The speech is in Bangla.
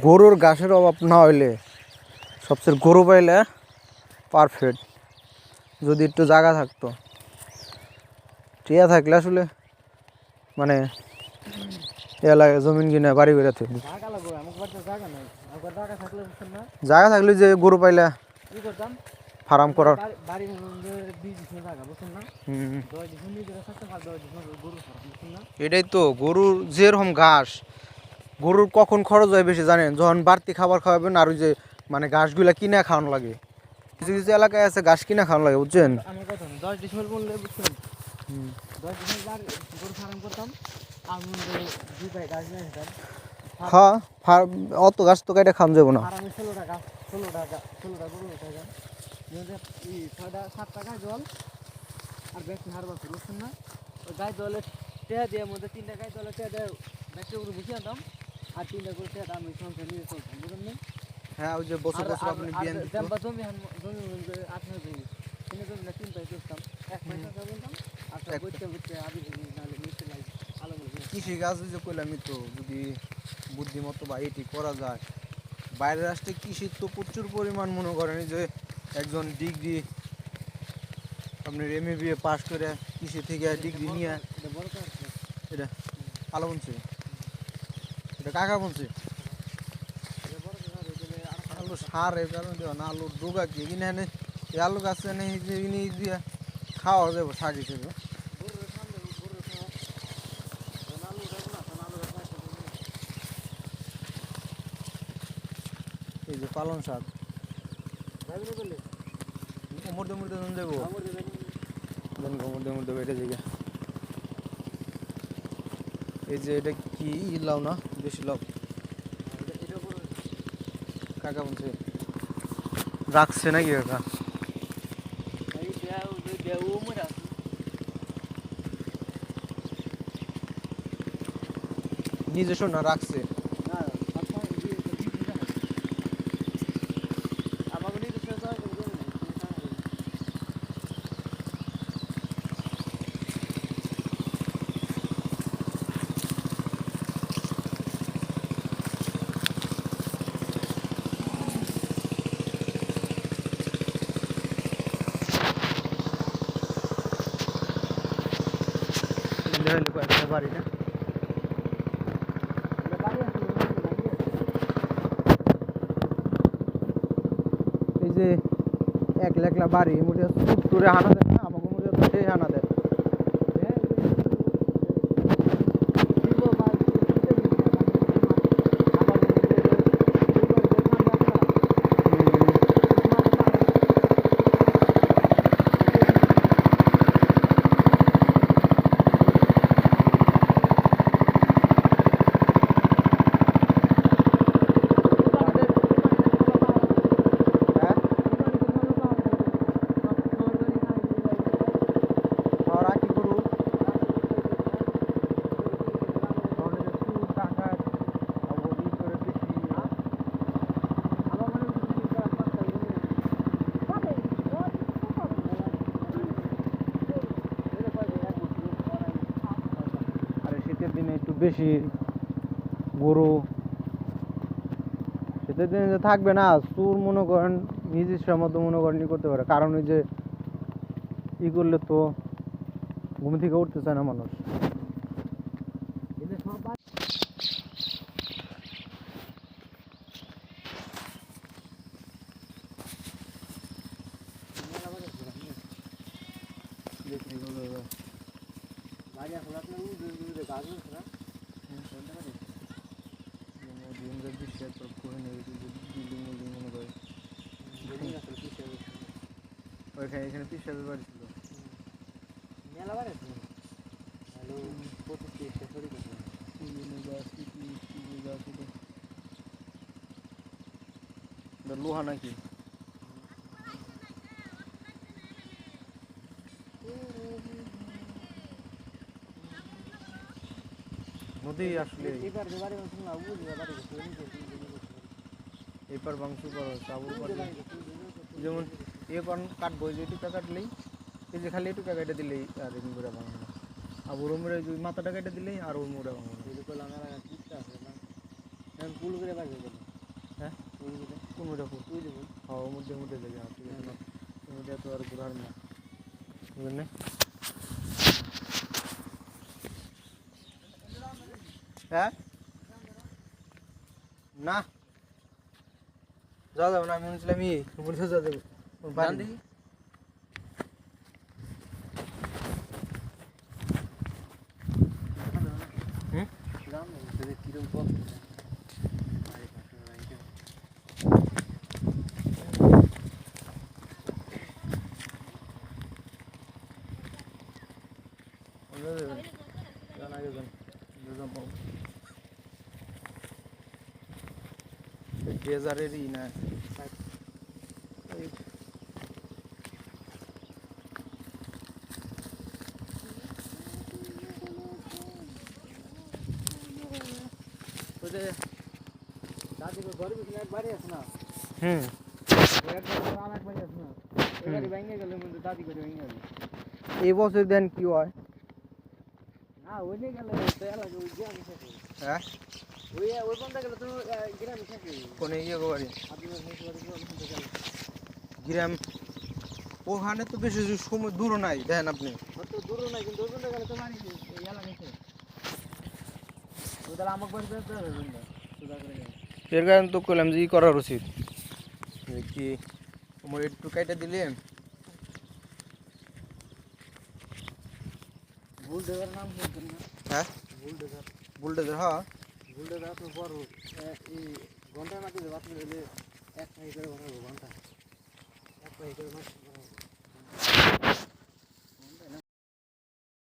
গরুর ঘাসের অভাব না হইলে সবচেয়ে গরু পাইলে পারফেক্ট। যদি একটু জায়গা থাকতো, টিয়া থাকলে আসলে মানে এলাকায় জমিন কিনে বাড়ি বেড়াতে জায়গা থাকলে যে গরু পাইলে ফার্ম করার। এটাই তো গরুর যেরকম ঘাস, গরুর কখন খরচ হয় বেশি জানেন? যখন বাড়তি খাবার খাওয়াবেন, আর ওই যে মানে ঘাসগুলা কিনে খাওয়ানো লাগে। কিছু কিছু এলাকায় আছে ঘাস কিনে খাওয়ানো লাগে, বুঝছেন? হ্যাঁ, অত গাছ তো কাইটা খাওয়া যাবো না। আর বেশি হার বছর বুঝছেন না, ওই গায়ে জলে টেহা দিয়ে মধ্যে 3টা গায়ে জলে টেহা দেয় ব্যাগটা করে বসে আনতাম, আর 3টা করে টেহা আমি সংসার নিয়ে চলতাম, বুঝলেন না? হ্যাঁ, ওই যে বছর বছর আপনি বিয়ান জাম্বা জমি জমি 8 জমি কিনে জমি না 3 পাই করতাম, এক পয়সা বলতাম আর সব বইতে বইতে আবি নালে মিষ্টি লাগে আলো বলে। কৃষি কাজ যে কইলামই তো, যদি বুদ্ধিমতো বা এটি করা যায়, বাইরের রাষ্ট্রে কৃষির তো প্রচুর পরিমাণ মনে করেন যে একজন ডিগ্রি আপনার MA পাস করে কৃষি থেকে ডিগ্রি নিয়ে, এটা আলো বলছে, এটা কাকা বলছে আলু সার এর কারণে দেওয়া না, আলুর ডোগা কি কিনে এনে এই আলু গাছ এনে দিয়ে খাওয়া যাবো শাক হিসেবে। এই যে পালং শাক মধ্যে মধ্যে দেবো, মধ্যে বেটে জায়গা। এই যে এটা কি লাউ না, বেশি লাউ কাকা বলছে রাখছে নাকি কাকা? নিজস্ব না রাখছে? বাড়ি না এই যে একলা একলা বাড়ি মোটে সুরে হানা দেয় না, আমাকে মোটে সেই হানা দেয়। বেশি গরু শীতের দিনে যে থাকবে না, চুর মনে করেন নিজস্ব মতো মনে করেন ই করতে পারে, কারণ ওই যে ই করলে তো ঘুম থেকে উঠতে চায় না মানুষ। এখানে পিসাবের বাড়ি ছিল, মেলা বাড়ি ছিল, লোহা নাকি নদী আসলে এপার মাংস যেমন এপার কাটবো, যে টুকা কাটলেই এই যে খালি টুকা কেটে দিলেই আর মুড়া ভাঙানো, আর ওর মুড়ে মাথাটা কেটে দিলেই আর ওর মুড়া ভাঙানো। পুল করে বাজে গেল হ্যাঁ পুল করে কোন ওটা পুল তুই দেবো হ্যাঁ ওর মধ্যে জায়গা আছে ওর মধ্যে তো আর ঘোরার না বুঝলেন হ্যাঁ না যাওয়া যাবে না আমি বলছিলাম বলছে যাওয়া যাবে দেখি গ্রাম কিরকম কষ্ট ডেজারেরই না ওই যে দাদির ঘরে পিছনে এক বাড়ি আছে না হুম এক বাড়ি আছে না ওই বাড়ি ভেঙে গেলে মধ্যে দাদি করে ভেঙে গেল এই বছর দেন কি হয় না ওই নিয়ে গেলে তো এলাকা ওই গ্রামে থাকে হ্যাঁ ওই বন্ধ গেলে তো গ্রামে থাকে কোন বাড়ি আদিবাসী বাড়ি গ্রাম ওখানে তো বেশি সময় দূর নাই দেখেন আপনি অত দূর নাই কিন্তু ওই বন্ধ গেলে তো মানি এলাকাতে ওদের আমাকে বাড়ি যেতে হবে বন্ধ সুদা করে এর কারণে তো কইলাম যে করা উচিত কি আমার একটু কাইটা দিলে বুলডোজার নাম শুনছেন না হ্যাঁ বুলডোজার বুলডোজার হ্যাঁ বুলডোজার তো বড় এই ঘন্টার মাঝে বাতলে এক পাই করে বানাবো ঘন্টা এক পাই করে মাছ